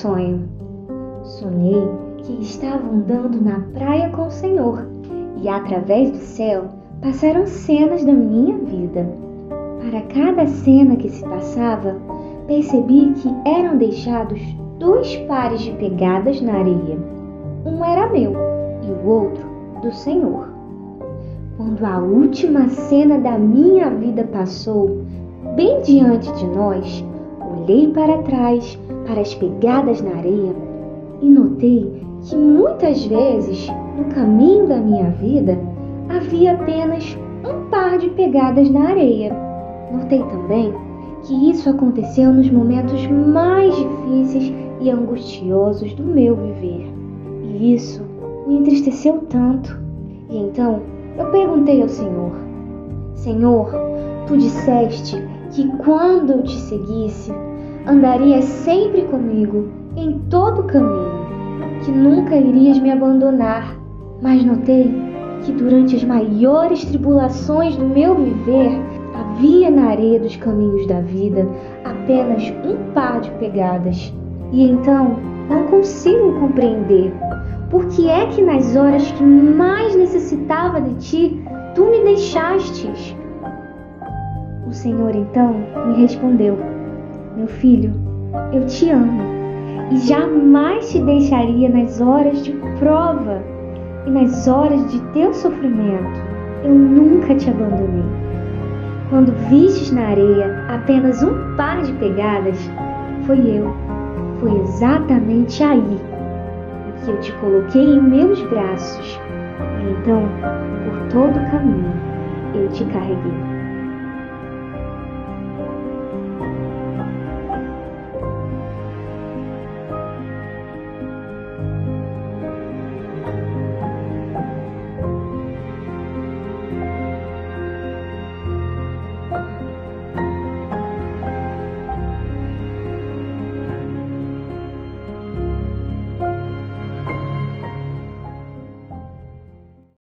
sonho. Sonhei que estava andando na praia com o Senhor e através do céu passaram cenas da minha vida. Para cada cena que se passava, percebi que eram deixados 2 pares de pegadas na areia. Um era meu e o outro do Senhor. Quando a última cena da minha vida passou, bem diante de nós, olhei para trás, para as pegadas na areia e notei que muitas vezes, no caminho da minha vida, havia apenas um par de pegadas na areia. Notei também que isso aconteceu nos momentos mais difíceis e angustiosos do meu viver. E isso me entristeceu tanto. E então eu perguntei ao Senhor: Senhor, Tu disseste que quando eu Te seguisse, andarias sempre comigo em todo o caminho, que nunca irias me abandonar. Mas notei que durante as maiores tribulações do meu viver, havia na areia dos caminhos da vida apenas um par de pegadas. E então não consigo compreender por que é que nas horas que mais necessitava de Ti, Tu me deixastes. O Senhor então me respondeu: Meu filho, eu te amo e jamais te deixaria nas horas de prova e nas horas de teu sofrimento. Eu nunca te abandonei. Quando vistes na areia apenas um par de pegadas, foi exatamente aí em que eu te coloquei em meus braços. E então, por todo o caminho, eu te carreguei.